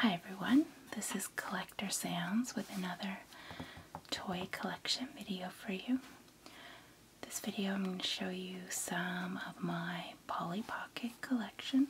Hi everyone, this is Collector Sounds with another toy collection video for you. This video I'm going to show you some of my Polly Pocket collection.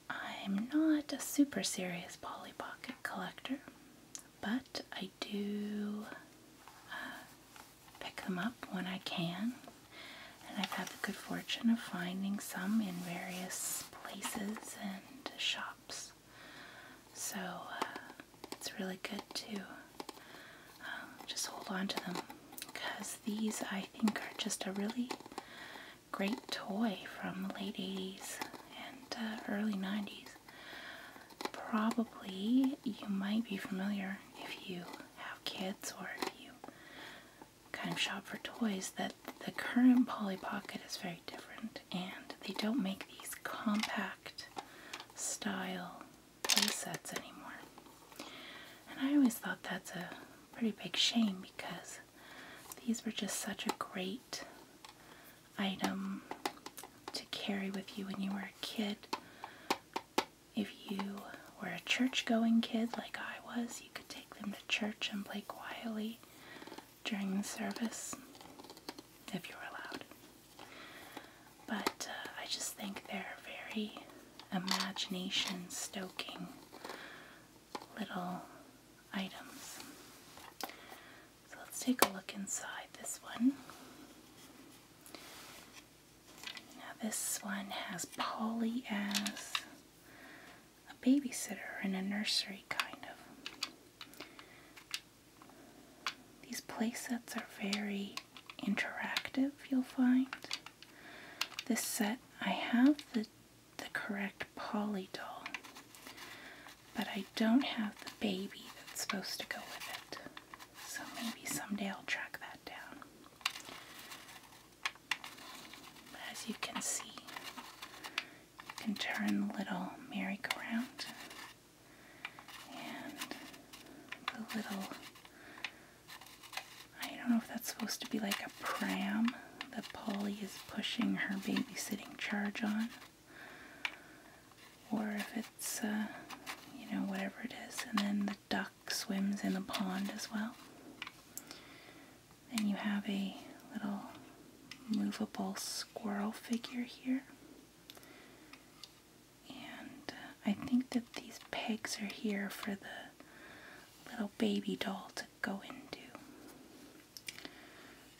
I'm not a super serious Polly Pocket collector, but I do pick them up when I can, and I've had the good fortune of finding some in various places and shops, so it's really good to just hold on to them, because these I think are just a really great toy from the late 80s and early 90s. Probably you might be familiar if you have kids or if you kind of shop for toys that the current Polly Pocket is very different, and they don't make these compact style playsets anymore. And I always thought that's a pretty big shame, because these were just such a great item to carry with you when you were a kid. If you were a church-going kid like I was, you could take them to church and play quietly during the service, if you were allowed. But I just think they're very imagination-stoking little items. So let's take a look inside this one. Now this one has Polly as a babysitter in a nursery, kind of. These playsets are very interactive, you'll find. This set, I have the correct Polly doll, but I don't have the baby that's supposed to go with it. So maybe someday I'll track that down. But as you can see, you can turn the little merry-go-round, and the little, I don't know if that's supposed to be like a pram that Polly is pushing her babysitting charge on, or if it's, you know, whatever it is. And then the duck swims in the pond as well. Then you have a little movable squirrel figure here. And I think that these pegs are here for the little baby doll to go into.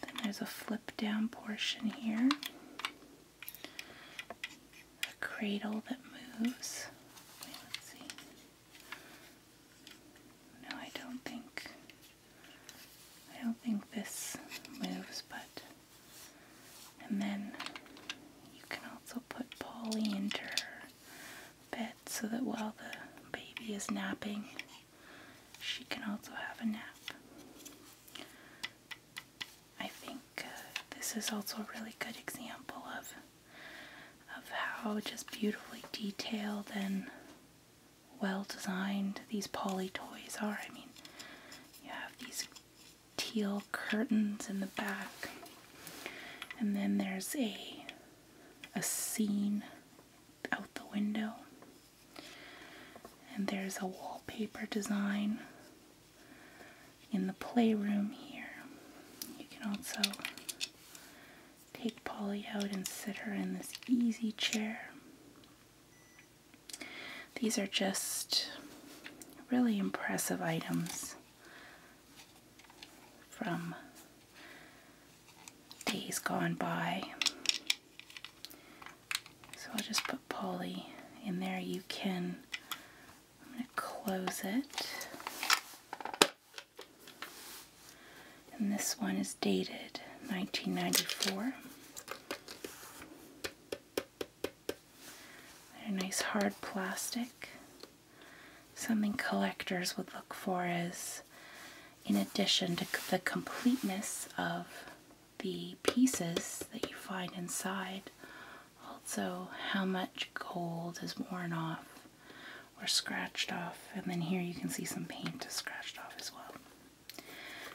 Then there's a flip down portion here. A cradle that moves. Wait, let's see. No, I don't think this moves, but, and then you can also put Polly into her bed so that while the baby is napping, she can also have a nap. I think this is also a really good example of how just beautifully detailed and well designed these Polly toys are. I mean, you have these teal curtains in the back, and then there's a scene out the window, and there's a wallpaper design in the playroom here. You can also take Polly out and sit her in this easy chair. These are just really impressive items from days gone by. So I'll just put Polly in there. You can, I'm going to close it. And this one is dated 1994. They're nice hard plastic. Something collectors would look for is, in addition to the completeness of the pieces that you find inside, also how much gold is worn off or scratched off. And then here you can see some paint is scratched off as well.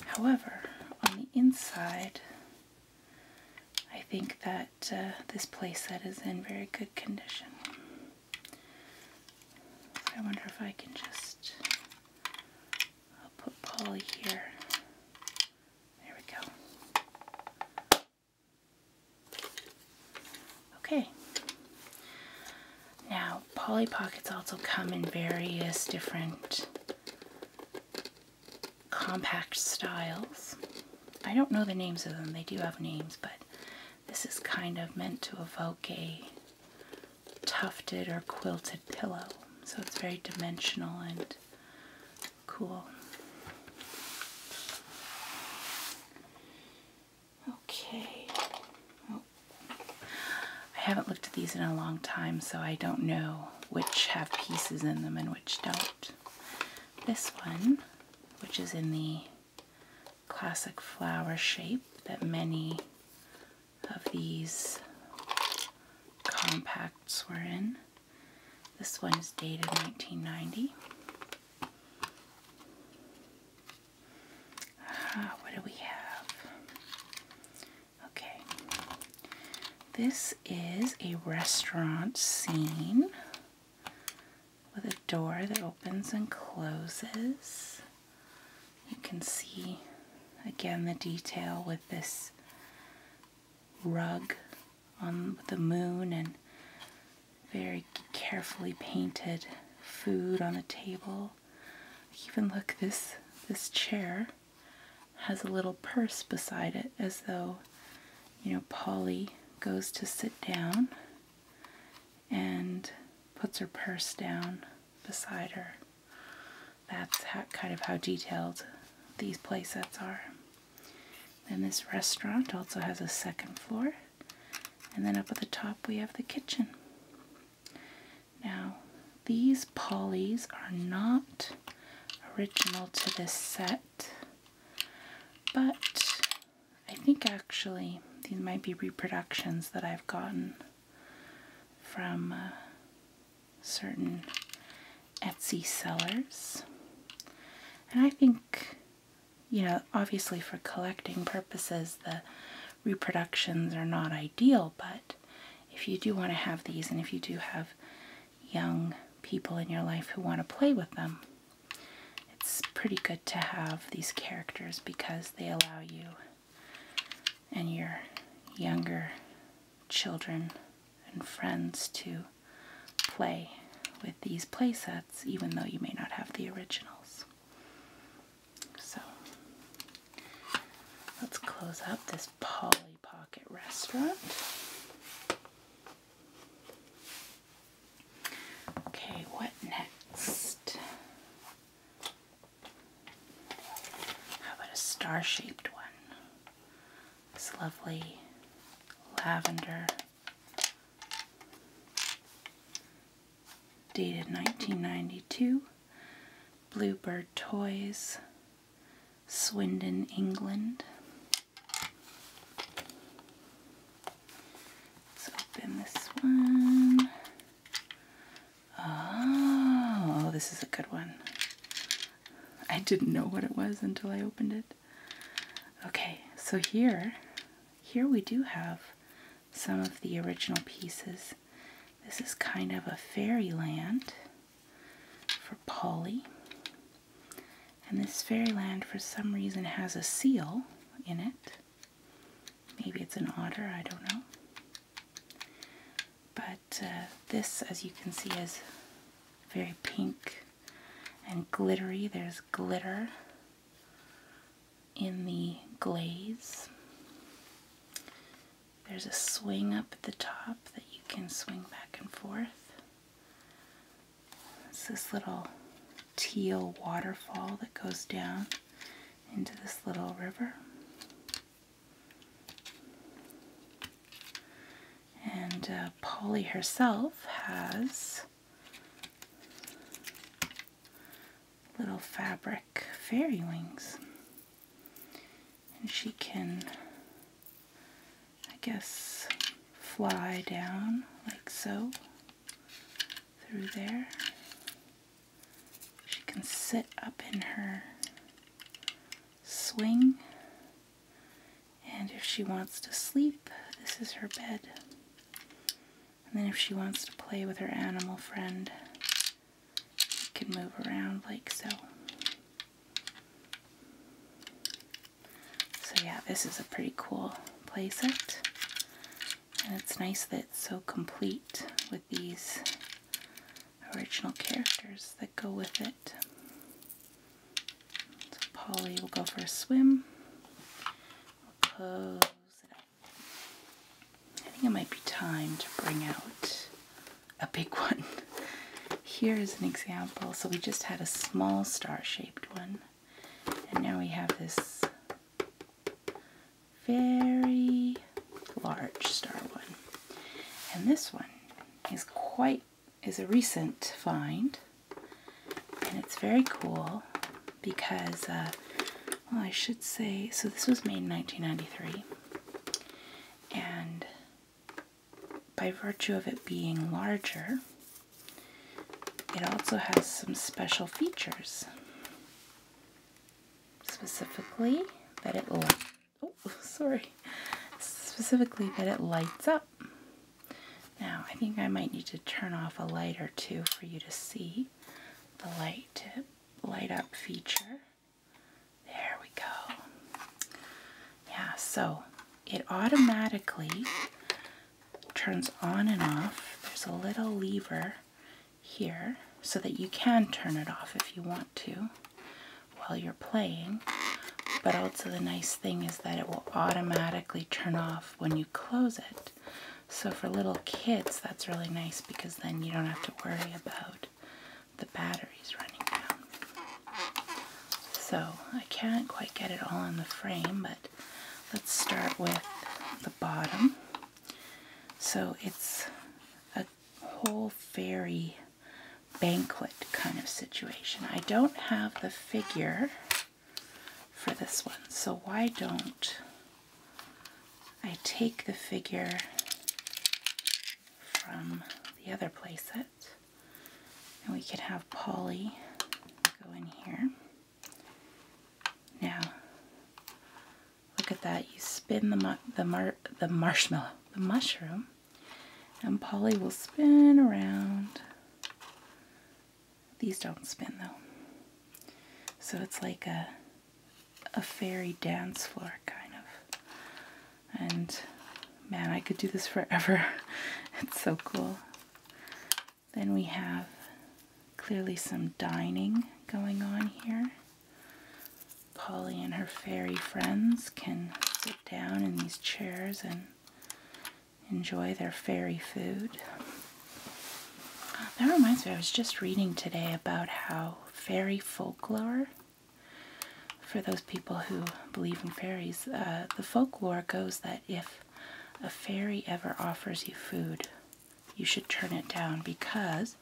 However, on the inside, I think that this playset is in very good condition. I can just, I'll put Polly here. There we go. Okay. Now, Polly Pockets also come in various different compact styles. I don't know the names of them. They do have names, but this is kind of meant to evoke a tufted or quilted pillow. So it's very dimensional and cool. Okay. Oh. I haven't looked at these in a long time, so I don't know which have pieces in them and which don't. This one, which is in the classic flower shape that many of these compacts were in. This one is dated 1990. What do we have? Okay. This is a restaurant scene with a door that opens and closes. You can see again the detail with this rug on the moon and very carefully painted food on the table. Even look, this chair has a little purse beside it, as though, you know, Polly goes to sit down and puts her purse down beside her. That's kind of how detailed these play sets are. Then this restaurant also has a second floor, and then up at the top we have the kitchen. Now, these Pollys are not original to this set, but I think actually these might be reproductions that I've gotten from certain Etsy sellers. And I think, you know, obviously for collecting purposes, the reproductions are not ideal, but if you do want to have these, and if you do have young people in your life who want to play with them, it's pretty good to have these characters because they allow you and your younger children and friends to play with these play sets, even though you may not have the originals. So let's close up this Polly Pocket restaurant. Okay, what next? How about a star-shaped one? This lovely lavender, dated 1992, Bluebird Toys, Swindon, England. Let's open this one. Oh, this is a good one. I didn't know what it was until I opened it. Okay, so here we do have some of the original pieces. This is kind of a Fairyland for Polly. And this Fairyland, for some reason, has a seal in it. Maybe it's an otter, I don't know. But this, as you can see, is very pink and glittery. There's glitter in the glaze. There's a swing up at the top that you can swing back and forth. It's this little teal waterfall that goes down into this little river. And Polly herself has little fabric fairy wings. And she can, I guess, fly down like so through there. She can sit up in her swing, and if she wants to sleep, this is her bed. And then if she wants to play with her animal friend, you can move around like so. So yeah, this is a pretty cool playset. And it's nice that it's so complete with these original characters that go with it. So Polly will go for a swim. We'll close it up. I think it might be time to bring out a big one. Here is an example. So we just had a small star-shaped one, and now we have this very large star one. And this one is a recent find, and it's very cool because, well, I should say, so this was made in 1993, and by virtue of it being larger, it also has some special features. Specifically that it lights up. Now, I think I might need to turn off a light or two for you to see the light up feature. There we go. Yeah, so it automatically turns on and off. There's a little lever here so that you can turn it off if you want to while you're playing. But also the nice thing is that it will automatically turn off when you close it. So for little kids, that's really nice because then you don't have to worry about the batteries running down. So I can't quite get it all on the frame, but let's start with the bottom. So it's a whole fairy banquet kind of situation. I don't have the figure for this one, so why don't I take the figure from the other playset, and we can have Polly go in here. Now, look at that. You spin the mushroom, and Polly will spin around. These don't spin though. So it's like a fairy dance floor kind of. And man, I could do this forever. It's so cool. Then we have clearly some dining going on here. Polly and her fairy friends can sit down in these chairs and enjoy their fairy food. That reminds me, I was just reading today about how fairy folklore, for those people who believe in fairies, the folklore goes that if a fairy ever offers you food, you should turn it down because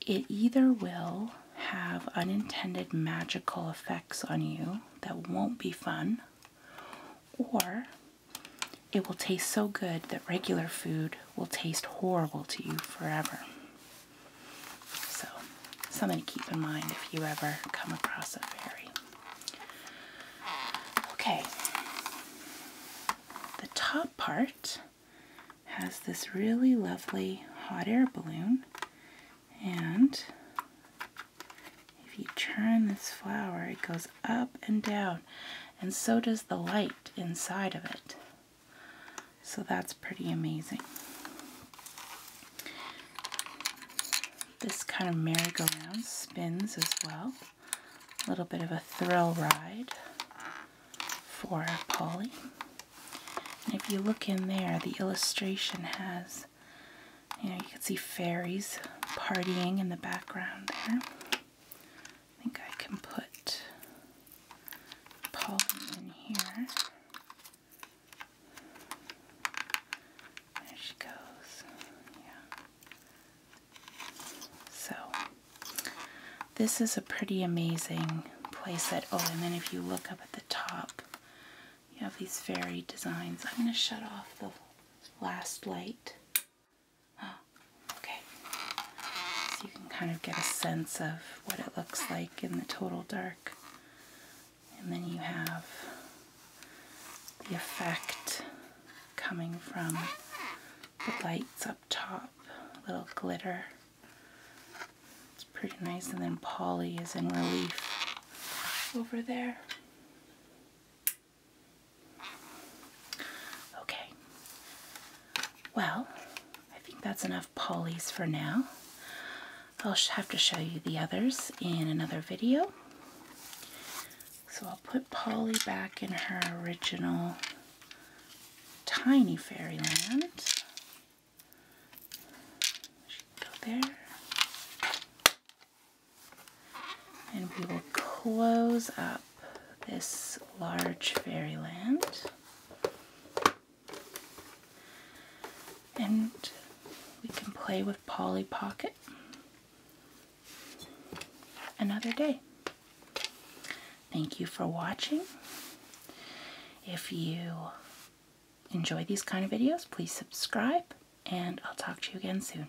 it either will have unintended magical effects on you that won't be fun, or it will taste so good that regular food will taste horrible to you forever. So, something to keep in mind if you ever come across a fairy. Okay. The top part has this really lovely hot air balloon, and if you turn this flower, it goes up and down, and so does the light inside of it. So that's pretty amazing. This kind of merry-go-round spins as well. A little bit of a thrill ride for Polly. And if you look in there, the illustration has, you can see fairies partying in the background there. I think I can put Polly in here. There she goes. Yeah. So, this is a pretty amazing playset. Oh, and then if you look up at the top, you have these fairy designs. I'm going to shut off the last light. Oh, okay. So you can kind of get a sense of what it looks like in the total dark. And then you have the effect coming from the lights up top, a little glitter. It's pretty nice, and then Polly is in relief over there. Okay, well, I think that's enough Pollys for now. I'll have to show you the others in another video. So I'll put Polly back in her original tiny Fairyland. She can go there. And we will close up this large Fairyland. And we can play with Polly Pocket another day. Thank you for watching. If you enjoy these kind of videos, please subscribe, and I'll talk to you again soon.